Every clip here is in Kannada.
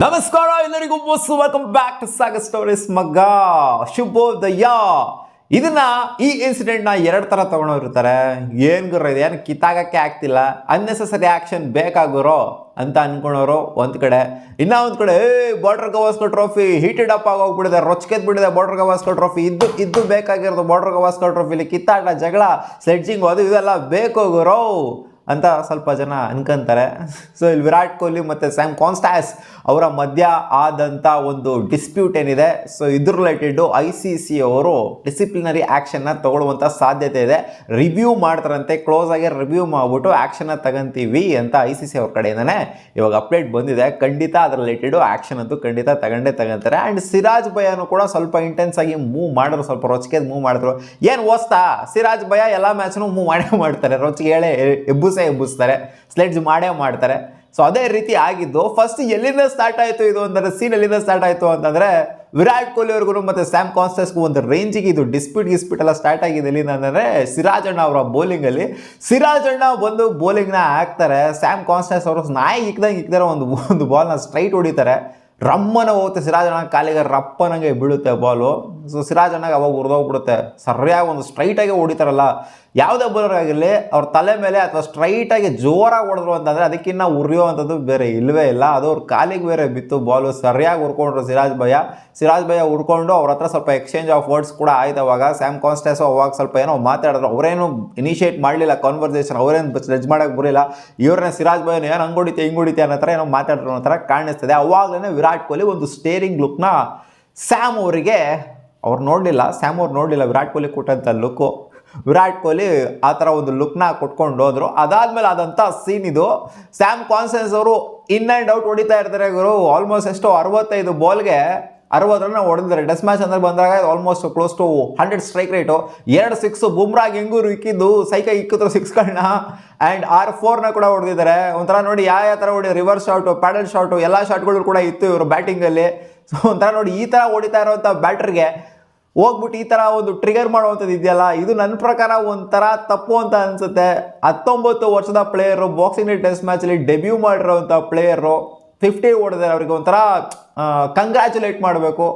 ನಮಸ್ಕಾರ ಎಲ್ಲರಿಗೂ welcome back to Sagar stories ಮಗ ಶುಭೋದಯ. ಇದನ್ನ ಈ ಇನ್ಸಿಡೆಂಟ್ ನ ಎರಡು ತರ ತಗೊಂಡಿರ್ತಾರೆ. ಏನ್ ಗುರು ಇದೆ, ಏನು ಕಿತ್ತಾಗಕ್ಕೆ ಆಗ್ತಿಲ್ಲ, ಅನ್ನೆಸೆಸರಿ ಆಕ್ಷನ್ ಬೇಕಾಗುರೋ ಅಂತ ಅನ್ಕೊಂಡವರು ಒಂದ್ ಕಡೆ. ಇನ್ನ ಒಂದ್ ಕಡೆ Border Gavaskar trophy heated up ಆಗೋಗ್ಬಿಡಿದೆ, ರೊಚ್ಕೆದ್ ಬಿಡಿದೆ. ಬಾರ್ಡರ್ ಗವಾಸ್ಕರ್ ಟ್ರೋಫಿ ಇದ್ದು ಬೇಕಾಗಿರೋದು. ಬಾರ್ಡರ್ ಗವಾಸ್ಕರ್ ಟ್ರೋಫಿಲಿ ಕಿತ್ತಾಟ, ಜಗಳ, ಸ್ಲೆಡ್ಜಿಂಗ್ ಅದು ಇದೆಲ್ಲ ಬೇಕು ಗುರು ಅಂತ ಸ್ವಲ್ಪ ಜನ ಅನ್ಕೊಂತಾರೆ. ಸೊ ಇಲ್ಲಿ ವಿರಾಟ್ ಕೊಹ್ಲಿ ಮತ್ತು ಸ್ಯಾಮ್ ಕಾನ್ಸ್ಟಾಸ್ ಅವರ ಮಧ್ಯ ಆದಂಥ ಒಂದು ಡಿಸ್ಪ್ಯೂಟ್ ಏನಿದೆ, ಸೊ ಇದ್ರ ರಿಲೇಟೆಡ್ ICC ಅವರು ಡಿಸಿಪ್ಲಿನರಿ ಆ್ಯಕ್ಷನ್ನ ತಗೊಳ್ಳುವಂಥ ಸಾಧ್ಯತೆ ಇದೆ. ರಿವ್ಯೂ ಮಾಡ್ತಾರಂತೆ, ಕ್ಲೋಸ್ ಆಗಿ ರಿವ್ಯೂ ಮಾಡಿಬಿಟ್ಟು ಆ್ಯಕ್ಷನ್ನ ತಗೊಂತೀವಿ ಅಂತ ICC ಅವ್ರ ಕಡೆಯಿಂದನೇ ಇವಾಗ ಅಪ್ಡೇಟ್ ಬಂದಿದೆ. ಖಂಡಿತ ಅದ್ರ ರಿಲೇಟೆಡ್ ಆ್ಯಕ್ಷನ್ ಅಂತೂ ಖಂಡಿತ ತಗೊಂತಾರೆ. ಆ್ಯಂಡ್ ಸಿರಾಜ್ ಭಯನೂ ಕೂಡ ಸ್ವಲ್ಪ ಇಂಟೆನ್ಸ್ ಆಗಿ ಮೂವ್ ಮಾಡಿದ್ರು, ಸ್ವಲ್ಪ ರೊಚ್ಚಿಗೆ ಮೂವ್ ಮಾಡಿದ್ರು. ಏನು ಓಸ್ತಾ ಸಿರಾಜ್ ಭಯ ಎಲ್ಲ ಮ್ಯಾಚ್ನು ಮೂವ್ ಮಾಡ್ತಾರೆ, ರೊಚ್ಚಿಗೆ ಹೇಳೇ ಎಬ್ಬಿಸ್ತಾರೆ, ಸ್ಲೆಡ್ಜ್ ಮಾಡ್ತಾರೆ. ಸೊ ಅದೇ ರೀತಿ ಆಗಿದ್ದು. ಫಸ್ಟ್ ಎಲ್ಲಿಂದ ಸ್ಟಾರ್ಟ್ ಆಯಿತು ಇದು ಅಂತಂದ್ರೆ, ಸೀನ್ ಎಲ್ಲಿಂದ ಸ್ಟಾರ್ಟ್ ಆಯಿತು ಅಂತಂದರೆ ವಿರಾಟ್ ಕೊಹ್ಲಿ ಅವ್ರಿಗೂ ಮತ್ತು ಸ್ಯಾಮ್ ಕಾನ್ಸ್ಟಾಸ್ಗೂ ಒಂದು ರೇಂಜಿಗೆ ಇದು ಡಿಸ್ಪ್ಯೂಟ್ ಎಲ್ಲ ಸ್ಟಾರ್ಟ್ ಆಗಿದೆ. ಎಲ್ಲಿಂದ ಅಂದರೆ ಸಿರಾಜ್ ಅಣ್ಣ ಅವರ ಬೌಲಿಂಗಲ್ಲಿ. ಸಿರಾಜ್ ಅಣ್ಣ ಬಂದು ಬೌಲಿಂಗ್ನ ಹಾಕ್ತಾರೆ, ಸ್ಯಾಮ್ ಕಾನ್ಸ್ಟಾಸ್ ಅವರು ನಾಯಿ ಇಕ್ಕಿದಾರೆ ಒಂದು ಬಾಲ್ನ ಸ್ಟ್ರೈಟ್ ಹೊಡಿತಾರೆ. ರಮ್ಮನ ಹೋಗುತ್ತೆ ಸಿರಾಜ್ ಅಣ್ಣ ಕಾಲಿಗೆ, ರಪ್ಪನಂಗೆ ಬೀಳುತ್ತೆ ಬಾಲು. ಸೊ ಸಿರಾಜ್ ಅಣ್ಣಗೆ ಅವಾಗ ಉರಿದೋಗ್ಬಿಡುತ್ತೆ. ಸರಿಯಾಗಿ ಒಂದು ಸ್ಟ್ರೈಟಾಗಿ ಹೊಡಿತಾರಲ್ಲ, ಯಾವುದೇ ಬೌಲರ್ ಆಗಿರಲಿ ಅವ್ರ ತಲೆ ಮೇಲೆ ಅಥವಾ ಸ್ಟ್ರೈಟಾಗಿ ಜೋರಾಗಿ ಹೊಡೆದ್ರು ಅಂತಂದರೆ ಅದಕ್ಕಿಂತ ಉರಿಯುವಂಥದ್ದು ಬೇರೆ ಇಲ್ಲವೇ ಇಲ್ಲ. ಅದು ಅವ್ರ ಕಾಲಿಗೆ ಬೇರೆ ಬಿತ್ತು ಬಾಲು. ಸರಿಯಾಗಿ ಉರ್ಕೊಂಡ್ರು ಸಿರಾಜ್ ಭಯ ಉರ್ಕೊಂಡು ಅವ್ರ ಹತ್ರ ಸ್ವಲ್ಪ ಎಕ್ಸ್ಚೇಂಜ್ ಆಫ್ ವರ್ಡ್ಸ್ ಕೂಡ ಆಯ್ತು. ಅವಾಗ ಸ್ಯಾಮ್ ಕಾನ್ಸ್ಟಾಸ್ ಅವಾಗ ಸ್ವಲ್ಪ ಏನೋ ಮಾತಾಡಿದ್ರು. ಅವರೇನು ಇನಿಷಿಯೇಟ್ ಮಾಡಲಿಲ್ಲ ಕಾನ್ವರ್ಸೇಷನ್, ಅವರೇನು ಜಡ್ಜ್ ಮಾಡೋಕ್ಕೆ ಬರಲಿಲ್ಲ. ಇವ್ರನ್ನ ಸಿರಾಜ್ ಭಯನ ಏನು ಹಂಗೆ ಹೊಡಿತೆ ಅನ್ನೋ ಥರ ಏನೋ ಮಾತಾಡಿದ್ರು ಅನ್ನೋ ಥರ ಕಾಣಿಸ್ತದೆ. ಅವಾಗಲೇ ವಿರಾಟ್ ಕೊಹ್ಲಿ ಒಂದು ಸ್ಟೇರಿಂಗ್ ಲುಕ್ನ ಸ್ಯಾಮ್ ಅವರಿಗೆ ಸ್ಯಾಮ್ ಅವ್ರು ನೋಡಲಿಲ್ಲ ವಿರಾಟ್ ಕೊಹ್ಲಿ ಕೊಟ್ಟಂಥ ಲುಕ್ಕು. ವಿರಾಟ್ ಕೊಹ್ಲಿ ಆ ಥರ ಒಂದು ಲುಕ್ನ ಕೊಟ್ಕೊಂಡು ಹೋದ್ರು. ಅದಾದಮೇಲೆ ಆದಂಥ ಸೀನ್ ಇದು. ಸ್ಯಾಮ್ ಕಾನ್ಸ್ಟಾಸ್ ಅವರು ಇನ್ ಆ್ಯಂಡ್ ಔಟ್ ಹೊಡಿತಾ ಇರ್ತಾರೆ ಗುರು. ಆಲ್ಮೋಸ್ಟ್ 65 ಬಾಲ್ಗೆ 60 ರನ್ ಹೊಡೆದಿದ್ದಾರೆ. ಟೆಸ್ಟ್ ಮ್ಯಾಚ್ ಅಂದ್ರೆ ಬಂದಾಗ almost close to 100 strike rate. 2 six ಬುಮ್ರಾಗ್ ಹೆಂಗೂರು ಇಕ್ಕಿದ್ದು ಇಕ್ಕಿದ್ರು ಸಿಕ್ಸ್ಗಳನ್ನ. ಆ್ಯಂಡ್ 6-4ನ ಕೂಡ ಹೊಡೆದಿದ್ದಾರೆ. ಒಂಥರ ನೋಡಿ ಯಾವ ಥರ ಹೊಡಿ, ರಿವರ್ಸ್ ಶಾಟು, ಪ್ಯಾಡಲ್ ಶಾಟು, ಎಲ್ಲ ಶಾಟ್ಗಳು ಕೂಡ ಇತ್ತು ಇವರು ಬ್ಯಾಟಿಂಗಲ್ಲಿ. ಸೊ ಒಂಥರ ನೋಡಿ ಈ ಥರ ಹೊಡಿತಾ ಇರೋವಂಥ ಬ್ಯಾಟ್ರಿಗೆ ಹೋಗ್ಬಿಟ್ಟು ಈ ಥರ ಒಂದು ಟ್ರಿಗರ್ ಮಾಡುವಂಥದ್ದು ಇದೆಯಲ್ಲ, ಇದು ನನ್ನ ಪ್ರಕಾರ ಒಂಥರ ತಪ್ಪು ಅಂತ ಅನಿಸುತ್ತೆ. 19 ವರ್ಷದ ಪ್ಲೇಯರು, ಬಾಕ್ಸಿಂಗ್ ಟೆಸ್ಟ್ ಮ್ಯಾಚಲ್ಲಿ ಡೆಬ್ಯೂ ಮಾಡಿರೋವಂಥ ಪ್ಲೇಯರು 50 ಹೊಡೆದಾರೆ. ಅವ್ರಿಗೆ ಒಂಥರ ಕಂಗ್ರ್ಯಾಚುಲೇಟ್ ಮಾಡಬೇಕು.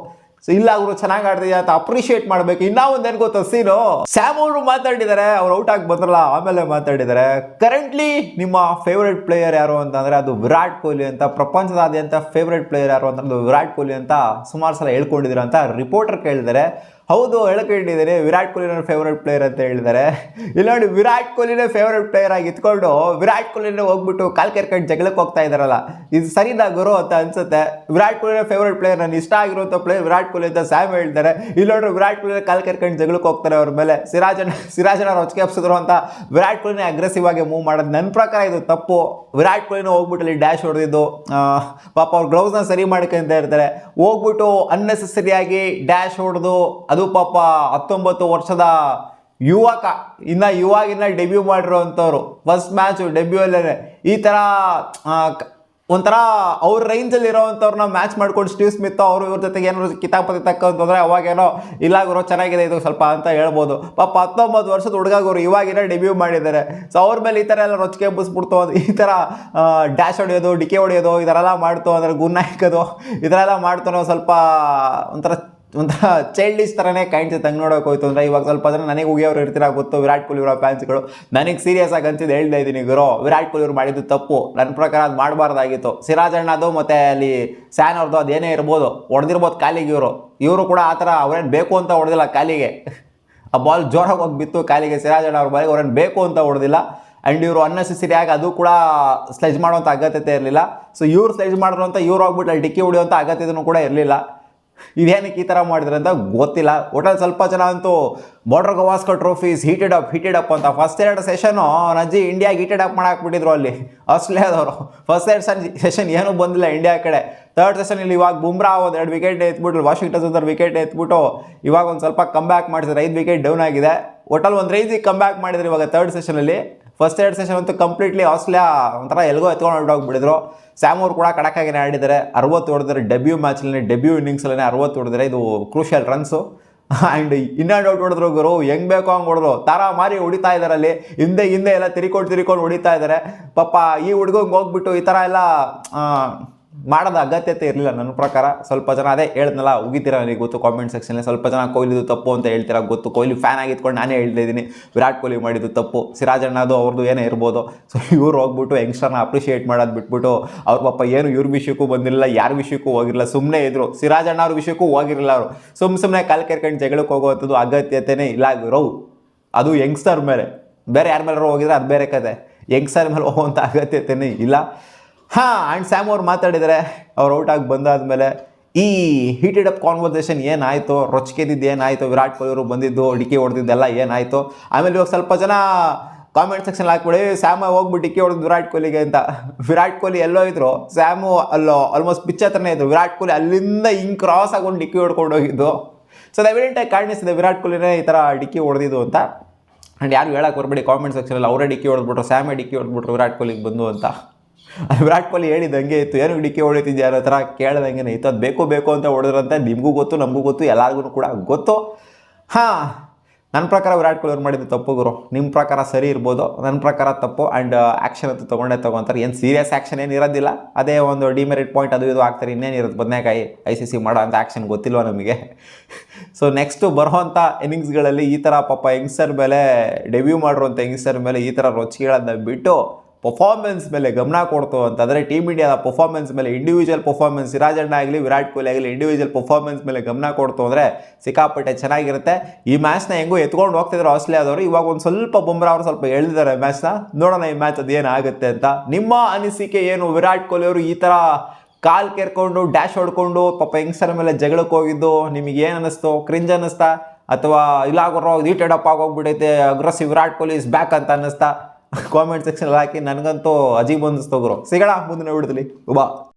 ಸೊ ಇಲ್ಲ ಅವರು ಚೆನ್ನಾಗಿ ಆಡ್ತಿದ್ಯಾ ಅಂತ ಅಪ್ರಿಷಿಯೇಟ್ ಮಾಡಬೇಕು. ಇನ್ನೂ ಒಂದೇನು ಗೊತ್ತಾ ಸೀನು, ಸ್ಯಾಮ್ ಅವರು ಮಾತಾಡಿದ್ದಾರೆ, ಅವ್ರು ಔಟ್ ಆಗಿ ಬಂದ್ರಲ್ಲ ಆಮೇಲೆ ಮಾತಾಡಿದ್ದಾರೆ. ಕರೆಂಟ್ಲಿ ನಿಮ್ಮ ಫೇವ್ರೆಟ್ ಪ್ಲೇಯರ್ ಯಾರು ಅಂತಂದರೆ ಅದು ವಿರಾಟ್ ಕೊಹ್ಲಿ ಅಂತ. ಪ್ರಪಂಚದಾದ್ಯಂತ ಫೇವ್ರೆಟ್ ಪ್ಲೇಯರ್ ಯಾರು ಅಂತಂದ್ರೆ ವಿರಾಟ್ ಕೊಹ್ಲಿ ಅಂತ ಸುಮಾರು ಸಲ ಹೇಳ್ಕೊಂಡಿದ್ದೀರ ಅಂತ ರಿಪೋರ್ಟರ್ ಕೇಳಿದ್ದಾರೆ. ಹೌದು ಹೇಳ್ಕೊಂಡಿದ್ದೀನಿ, ವಿರಾಟ್ ಕೊಹ್ಲಿ ನನ್ನ ಫೇವ್ರೆಟ್ ಪ್ಲೇಯರ್ ಅಂತ ಹೇಳಿದ್ದಾರೆ. ಇಲ್ಲ ನೋಡಿ, ವಿರಾಟ್ ಕೊಹ್ಲಿನೇ ಫೇವ್ರೆಟ್ ಪ್ಲೇಯರ್ ಆಗಿ ಇತ್ಕೊಂಡು ವಿರಾಟ್ ಕೊಹ್ಲಿನೇ ಹೋಗ್ಬಿಟ್ಟು ಕಾಲ್ ಕೆರ್ಕೊಂಡು ಜಗಳಕ್ಕೆ ಹೋಗ್ತಾ ಇದ್ದಾರಲ್ಲ, ಇದು ಸರಿನಾ ಗುರು ಅಂತ ಅನ್ಸುತ್ತೆ. ವಿರಾಟ್ ಕೊಹ್ಲಿನೇ ಫೇವ್ರೆಟ್ ಪ್ಲೇಯರ್, ನಾನು ಇಷ್ಟ ಆಗಿರುವಂಥ ಪ್ಲೇಯರ್ ವಿರಾಟ್ ಕೊಹ್ಲಿ ಅಂತ ಸ್ಯಾಮ್ ಹೇಳ್ತಾರೆ. ಇಲ್ಲಿ ನೋಡ್ರಿ ವಿರಾಟ್ ಕೊಹ್ಲಿ ಕಾಲ್ ಕೆರ್ಕೊಂಡು ಜಗಳಕ್ಕೆ ಹೋಗ್ತಾರೆ ಅವ್ರ ಮೇಲೆ. ಸಿರಾಜನ ರೊಚ್ಚಿಗೆ ಹಬ್ಸಿದ್ರು ಅಂತ ವಿರಾಟ್ ಕೊಹ್ಲಿನೇ ಅಗ್ರೆಸಿವ್ ಆಗಿ ಮೂವ್ ಮಾಡೋದು ನನ್ನ ಪ್ರಕಾರ ಇದು ತಪ್ಪು. ವಿರಾಟ್ ಕೊಹ್ಲಿನ ಹೋಗ್ಬಿಟ್ಟು ಅಲ್ಲಿ ಡ್ಯಾಶ್ ಹೊಡೆದಿದ್ದು, ಪಾಪ ಅವ್ರ ಗ್ಲೌಸ್ನ ಸರಿ ಮಾಡ್ಕೊಂತ ಇರ್ತಾರೆ, ಹೋಗ್ಬಿಟ್ಟು ಅನ್ನೆಸೆಸರಿಯಾಗಿ ಡ್ಯಾಶ್ ಹೊಡೆದು, ಅದು ಪಾಪ 19 ವರ್ಷದ ಯುವಕ, ಇವಾಗಿನ ಡೆಬ್ಯೂ ಮಾಡಿರೋವಂಥವ್ರು, ಫಸ್ಟ್ ಮ್ಯಾಚು ಡೆಬ್ಯೂ ಅಲ್ಲೇ ಈ ಥರ ಒಂಥರ ಅವ್ರ ರೇಂಜಲ್ಲಿ ಇರೋವಂಥವ್ರನ್ನ ಮ್ಯಾಚ್ ಮಾಡ್ಕೊಂಡು ಸ್ಟೀವ್ ಸ್ಮಿತ್ ಅವರು ಇವ್ರ ಜೊತೆಗೆ ಏನಾದ್ರು ಕಿತಾಪತಿ ತಕ್ಕಂತಂದರೆ ಅವಾಗೇನೋ ಇಲ್ಲ ಗುರು ಚೆನ್ನಾಗಿದೆ ಇದು ಸ್ವಲ್ಪ ಅಂತ ಹೇಳ್ಬೋದು. ಪಾಪ 19 ವರ್ಷದ ಹುಡುಗರು ಇವಾಗಿನ ಡೆಬ್ಯೂ ಮಾಡಿದ್ದಾರೆ. ಸೊ ಅವ್ರ ಮೇಲೆ ಈ ಥರ ಎಲ್ಲ ರೊಚ್ಚಿಗೆ ಎಬ್ಬಿಸ್ಬಿಡ್ತು, ಈ ಥರ ಡ್ಯಾಶ್ ಹೊಡೆಯೋದು, ಡಿಕೆ ಹೊಡೆಯೋದು, ಈ ಥರ ಎಲ್ಲ ಮಾಡ್ತು ಅಂದರೆ ಗುನ್ನ ಹಾಕೋದು, ಈ ಥರ ಎಲ್ಲ ಮಾಡ್ತಾನೋ ಸ್ವಲ್ಪ ಒಂಥರ ಚೈಲ್ಡಿಶ್ ಥರನೇ ಕಾಣಿಸುತ್ತೆ ಹಂಗೆ ನೋಡೋಕೆ ಹೋಯ್ತು ಅಂದರೆ. ಇವಾಗ ಸ್ವಲ್ಪ ಜನ ನನಗೆ ಉಗಿಯವ್ರು ಇರ್ತೀರ ಗೊತ್ತು, ವಿರಾಟ್ ಕೊಹ್ಲಿ ಅವರ ಫ್ಯಾನ್ಸ್ಗಳು. ನನಗೆ ಸೀರಿಯಸ್ ಆಗಿ ಅನ್ಸಿದ್ದು ಹೇಳ್ತಾ ಇದ್ದೀನಿ ಗುರು, ವಿರಾಟ್ ಕೊಹ್ಲಿ ಅವ್ರು ಮಾಡಿದ್ದು ತಪ್ಪು. ನನ್ನ ಪ್ರಕಾರ ಅದು ಮಾಡಬಾರ್ದಾಗಿತ್ತು. ಸಿರಾಜ್ ಅಣ್ಣದು ಮತ್ತು ಅಲ್ಲಿ ಸ್ಯಾನ್ ಅವ್ರದ್ದು ಅದೇನೇ ಇರ್ಬೋದು, ಹೊಡೆದಿರ್ಬೋದು ಕಾಲಿಗೆ. ಇವರು ಕೂಡ ಆ ಥರ ಅವ್ರೇನು ಬೇಕು ಅಂತ ಹೊಡೆದಿಲ್ಲ ಕಾಲಿಗೆ. ಆ ಬಾಲ್ ಜೋರಾಗಿ ಹೋಗಿ ಬಿತ್ತು ಕಾಲಿಗೆ ಸಿರಾಜ್ ಅಣ್ಣ ಅವ್ರ ಬಾಲಿಗೆ, ಅವ್ರೇನು ಬೇಕು ಅಂತ ಹೊಡೆದಿಲ್ಲ. ಆ್ಯಂಡ್ ಇವರು ಅನ್ನೆಸೆಸರಿಯಾಗಿ ಅದು ಕೂಡ ಸ್ಲೆಜ್ ಮಾಡುವಂಥ ಅಗತ್ಯತೆ ಇರಲಿಲ್ಲ. ಸೊ ಇವ್ರು ಸ್ಲೆಜ್ ಮಾಡಿದ್ರು ಅಂತ ಇವ್ರು ಹೋಗ್ಬಿಟ್ಟು ಅಲ್ಲಿ ಡಿಕ್ಕಿ ಹೊಡೆಯುವಂಥ ಅಗತ್ಯತೆಯೂ ಕೂಡ ಇರಲಿಲ್ಲ. ಇದೇನಕ್ಕೆ ಈ ಥರ ಮಾಡಿದ್ರೆ ಅಂತ ಗೊತ್ತಿಲ್ಲ. ಒಟ್ಟಲ್ಲಿ ಸ್ವಲ್ಪ ಜನ ಅಂತೂ border Gavaskar trophies heated up ಅಂತ ಫಸ್ಟ್ 2 ಸೆಷನು ನಜ್ಜಿ ಇಂಡಿಯಾಗೆ ಹೀಟೆಡ್ ಅಪ್ ಮಾಡಾಕ್ಬಿಟ್ಟಿದ್ರು ಅಲ್ಲಿ ಆಸ್ಟ್ರೇಲಿಯಾದವರು. ಫಸ್ಟ್ 2 ಸೆಷನ್ ಏನೂ ಬಂದಿಲ್ಲ ಇಂಡಿಯಾ ಕಡೆ. 3rd ಸೆಷನಲ್ಲಿ ಇವಾಗ ಬುಮ್ರಾ ಒಂದು 2 ವಿಕೆಟ್ ಎತ್ಬಿಟ್ಟು, ವಾಷಿಂಗ್ಟನ್ ಸುಂದರ್ ವಿಕೆಟ್ ಎತ್ಬಿಟ್ಟು ಇವಾಗ ಒಂದು ಸ್ವಲ್ಪ ಕಮ್ ಬ್ಯಾಕ್ ಮಾಡಿಸಿದ್ರೆ 5 ವಿಕೆಟ್ ಡೌನ್ ಆಗಿದೆ. ಒಟ್ಟಲ್ಲಿ ಒಂದು ರೇಂಜಿಗೆ ಕಮ್ ಬ್ಯಾಕ್ ಮಾಡಿದ್ರು ಇವಾಗ 3rd ಸೆಷನಲ್ಲಿ. ಫಸ್ಟ್ 2 ಸೆಷನ್ ಅಂತೂ ಕಂಪ್ಲೀಟ್ಲಿ ಆಸ್ಟ್ರೇಲಿಯಾ ಒಂಥರ ಎಲ್ಗೋ ಎತ್ಕೊಂಡು ಹೊರಟೋಗ್ಬಿಟ್ಟಿದ್ರು. ಸ್ಯಾಮ್ ಅವರು ಕೂಡ ಕಡಕಾಗಿನೇ ಆಡಿದ್ದಾರೆ, 60 ಹೊಡೆದಿದ್ದಾರೆ. ಡೆಬ್ಯೂ ಮ್ಯಾಚಲ್ಲಿ ಡೆಬ್ಯೂ ಇನ್ನಿಂಗ್ಸಲ್ಲೇ 60 ಹೊಡೆದಿದ್ದಾರೆ. ಇದು crucial runs. And in and out ಹೊಡೆದ್ರು ಗುರು, ಹೆಂಗೆ ಬೇಕೋ ಹಂಗೆ ಹೊಡೆದ್ರು. ತಾರ ಮಾರಿ ಹೊಡಿತಾ ಇದ್ದಾರೆ ಅಲ್ಲಿ, ಹಿಂದೆ ಎಲ್ಲ ತಿರ್ಕೊಂಡು ಹೊಡಿತಾ ಇದ್ದಾರೆ. ಪಾಪ ಈ ಹುಡುಗಂಗೆ ಹೋಗ್ಬಿಟ್ಟು ಈ ಥರ ಎಲ್ಲ ಮಾಡೋದು ಅಗತ್ಯತೆ ಇರಲಿಲ್ಲ ನನ್ನ ಪ್ರಕಾರ. ಸ್ವಲ್ಪ ಜನ ಅದೇ ಹೇಳ್ದನಲ್ಲ, ಉಗಿತೀರ ನನಗೆ ಗೊತ್ತು ಕಾಮೆಂಟ್ ಸೆಕ್ಷನಲ್ಲಿ, ಸ್ವಲ್ಪ ಜನ ಕೊಹ್ಲಿದು ತಪ್ಪು ಅಂತ ಹೇಳ್ತೀರಾ ಗೊತ್ತು. ಕೊಹ್ಲಿ ಫ್ಯಾನ್ ಆಗಿದ್ಕೊಂಡು ನಾನೇ ಹೇಳ್ತಾ ಇದ್ದೀನಿ ವಿರಾಟ್ ಕೊಹ್ಲಿ ಮಾಡಿದ್ದು ತಪ್ಪು, ಸಿರಾಜ್ ಅಣ್ಣದು ಅವ್ರದ್ದು ಏನೇ ಇರ್ಬೋದು. ಸೊ ಇವ್ರು ಹೋಗ್ಬಿಟ್ಟು ಯಂಗ್ಸ್ಟರ್ನ ಅಪ್ರಿಷಿಯೇಟ್ ಮಾಡೋದು ಬಿಟ್ಬಿಟ್ಟು ಅವ್ರ ಪಾಪ ಏನು ಇವ್ರ ವಿಷಯಕ್ಕೂ ಬಂದಿರಲಿಲ್ಲ, ಯಾರ ವಿಷಯಕ್ಕೂ ಹೋಗಿರಲಿಲ್ಲ, ಸುಮ್ಮನೆ ಇದ್ರು. ಸಿರಾಜ್ ಅಣ್ಣ ಅವ್ರ ವಿಷಯಕ್ಕೂ ಹೋಗಿರಲಿಲ್ಲ ಅವರು. ಸುಮ್ಮನೆ ಕಾಲು ಕೆರ್ಕೊಂಡು ಜಗಳಕ್ಕೆ ಹೋಗೋವಂಥದ್ದು ಅಗತ್ಯತೆನೇ ಇಲ್ಲ ಗುರು. ಅದು ಯಂಗ್ಸ್ಟರ್ ಮೇಲೆ, ಬೇರೆ ಯಾರ ಮೇಲೆ ಹೋಗಿದ್ರೆ ಅದು ಬೇರೆ ಕತೆ. ಯಂಗ್ಸ್ಟರ್ ಮೇಲೆ ಹೋಗುವಂಥ ಅಗತ್ಯತೆನೇ ಇಲ್ಲ. ಆ್ಯಂಡ್ ಸ್ಯಾಮ್ ಅವ್ರು ಮಾತಾಡಿದರೆ ಅವ್ರು ಔಟ್ ಆಗಿ ಬಂದಾದಮೇಲೆ ಈ ಹೀಟೆಡ್ ಅಪ್ ಕಾನ್ವರ್ಸೇಷನ್ ಏನಾಯಿತು, ರೊಚ್ಕೆದಿದ್ದು ಏನಾಯಿತು, ವಿರಾಟ್ ಕೊಹ್ಲಿ ಅವರು ಬಂದಿದ್ದು ಡಿಕ್ಕಿ ಹೊಡೆದಿದ್ದೆಲ್ಲ ಏನಾಯಿತು. ಆಮೇಲೆ ಇವಾಗ ಸ್ವಲ್ಪ ಜನ ಕಾಮೆಂಟ್ ಸೆಕ್ಷನ್ ಹಾಕ್ಬಿಡಿ ಸ್ಯಾಮ ಹೋಗ್ಬಿಟ್ಟು ಡಿಕ್ಕಿ ಹೊಡೆದು ವಿರಾಟ್ ಕೊಹ್ಲಿಗೆ ಅಂತ. ವಿರಾಟ್ ಕೊಹ್ಲಿ ಎಲ್ಲೋ ಇದ್ರು, ಸ್ಯಾಮು ಅಲ್ಲೋ ಆಲ್ಮೋಸ್ಟ್ ಪಿಚ್ ಹತ್ರನೇ ಇದ್ರು. ವಿರಾಟ್ ಕೊಹ್ಲಿ ಅಲ್ಲಿಂದ ಹಿಂಗೆ ಕ್ರಾಸ್ ಆಗೊಂಡು ಡಿಕ್ಕಿ ಹೊಡ್ಕೊಂಡು ಹೋಗಿದ್ದು. ಸೊ ಅದು ಎವಿಡೆಂಟಾಗಿ ಕಾಣಿಸ್ತಿದೆ ವಿರಾಟ್ ಕೊಹ್ಲಿನೇ ಈ ಥರ ಡಿಕ್ಕಿ ಹೊಡೆದಿದ್ದು ಅಂತ. ಆ್ಯಂಡ್ ಯಾರು ಹೇಳಕ್ಕೆ ಬರಬೇಡಿ ಕಾಮೆಂಟ್ ಸೆಕ್ಷನಲ್ಲಿ ಅವರೇ ಡಿಕ್ಕಿ ಹೊಡೆದ್ಬಿಟ್ರು, ಸ್ಯಾಮೇ ಡಿಕ್ಕಿ ಹೊಡೆದ್ಬಿಟ್ರು ವಿರಾಟ್ ಕೊಹ್ಲಿಗೆ ಬಂದು ಅಂತ. ವಿರಾಟ್ ಕೊಹ್ಲಿ ಹೇಳಿದಂಗೆ ಇತ್ತು, ಏನು ಡಿಕ್ಕಿ ಹೊಡಿತಿದ್ಯಾ ಅನ್ನೋ ಥರ ಕೇಳ್ದಂಗೆ ಇತ್ತು. ಅದು ಬೇಕು ಅಂತ ಹೊಡೆದ್ರಂತೆ, ನಿಮಗೂ ಗೊತ್ತು ನಮಗೂ ಗೊತ್ತು ಎಲ್ಲರಿಗೂ ಕೂಡ ಗೊತ್ತು. ನನ್ನ ಪ್ರಕಾರ ವಿರಾಟ್ ಕೊಹ್ಲಿ ಅವ್ರು ಮಾಡಿದ್ದು ತಪ್ಪು ಗುರು. ನಿಮ್ಮ ಪ್ರಕಾರ ಸರಿ ಇರ್ಬೋದು, ನನ್ನ ಪ್ರಕಾರ ತಪ್ಪು. ಆ್ಯಂಡ್ ಆ್ಯಕ್ಷನ್ ಅಂತೂ ತೊಗೊತಾರೆ. ಏನು ಸೀರಿಯಸ್ ಆ್ಯಕ್ಷನ್ ಏನು ಇರೋದಿಲ್ಲ, ಅದೇ ಒಂದು ಡಿಮೆರಿಟ್ ಪಾಯಿಂಟ್ ಅದು ಇದು ಆಗ್ತಾರೆ. ಇನ್ನೇನಿರುತ್ತೆ ಬದನೇಕಾಯಿ ICC ಮಾಡೋ ಅಂಥ ಆ್ಯಕ್ಷನ್ ಗೊತ್ತಿಲ್ವ ನಮಗೆ. ಸೊ ನೆಕ್ಸ್ಟು ಬರೋವಂಥ ಇನ್ನಿಂಗ್ಸ್ಗಳಲ್ಲಿ ಈ ಥರ ಪಾಪ ಯಂಗ್ಸ್ಟರ್ ಮೇಲೆ, ಡೆಬ್ಯೂ ಮಾಡಿರುವಂಥ ಯಂಗ್ಸ್ಟರ್ ಮೇಲೆ ಈ ಥರ ರೊಚ್ಚಿಗಳನ್ನ ಬಿಟ್ಟು ಪರ್ಫಾರ್ಮೆನ್ಸ್ ಮೇಲೆ ಗಮನ ಕೊಡ್ತು ಅಂತಂದರೆ, ಟೀಮ್ ಇಂಡಿಯಾದ ಪರ್ಫಾರ್ಮೆನ್ಸ್ ಮೇಲೆ, ಇಂಡಿವಿಜುವಲ್ ಪರ್ಫಾರ್ಮೆನ್ಸ್, ಸಿರಾಜ್ ಅಣ್ಣ ಆಗಲಿ ವಿರಾಟ್ ಕೊಹ್ಲಿ ಆಗಲಿ ಇಂಡಿವಿಜುವಲ್ ಪರ್ಫಾರ್ಮೆನ್ಸ್ ಮೇಲೆ ಗಮನ ಕೊಡ್ತು ಅಂದರೆ ಸಿಕ್ಕಾಪಟ್ಟೆ ಚೆನ್ನಾಗಿರುತ್ತೆ. ಈ ಮ್ಯಾಚ್ನ ಹೆಂಗೂ ಎತ್ಕೊಂಡು ಹೋಗ್ತಿದ್ರು ಆಸ್ಟ್ರೇಲಿಯಾದವರು. ಇವಾಗ ಒಂದು ಸ್ವಲ್ಪ ಬುಮ್ರಾ ಅವರು ಸ್ವಲ್ಪ ಎಳೆದಿದ್ದಾರೆ ಮ್ಯಾಚ್ನ. ನೋಡೋಣ ಈ ಮ್ಯಾಚ್ ಅದು ಏನಾಗುತ್ತೆ ಅಂತ. ನಿಮ್ಮ ಅನಿಸಿಕೆ ಏನು? ವಿರಾಟ್ ಕೊಹ್ಲಿ ಅವರು ಈ ಥರ ಕಾಲು ಕೆರ್ಕೊಂಡು ಡ್ಯಾಶ್ ಹೊಡ್ಕೊಂಡು ಪಾಪ ಯಂಗ್ಸ್ಟರ್ ಮೇಲೆ ಜಗಳಕ್ಕೆ ಹೋಗಿದ್ದು ನಿಮಗೆ ಏನು ಅನ್ನಿಸ್ತು? ಕ್ರಿಂಜ್ ಅನ್ನಿಸ್ತಾ, ಅಥವಾ ಇಲ್ಲ ಹೀಟೆಡ್ ಅಪ್ ಆಗೋಗ್ಬಿಟ್ಟೈತೆ, aggressive Virat Kohli is back ಅಂತ ಅನ್ನಿಸ್ತಾ? ಕಾಮೆಂಟ್ ಸೆಕ್ಷನ್ ಹಾಕಿ. ನನಗಂತೂ ಅಜೀಬ್ ಅನ್ನಿಸ್ತು ಗುರು. ಸಿಗೋಣ ಮುಂದಿನ ವಿಡಿಯೋದಲ್ಲಿ. ಬಾ.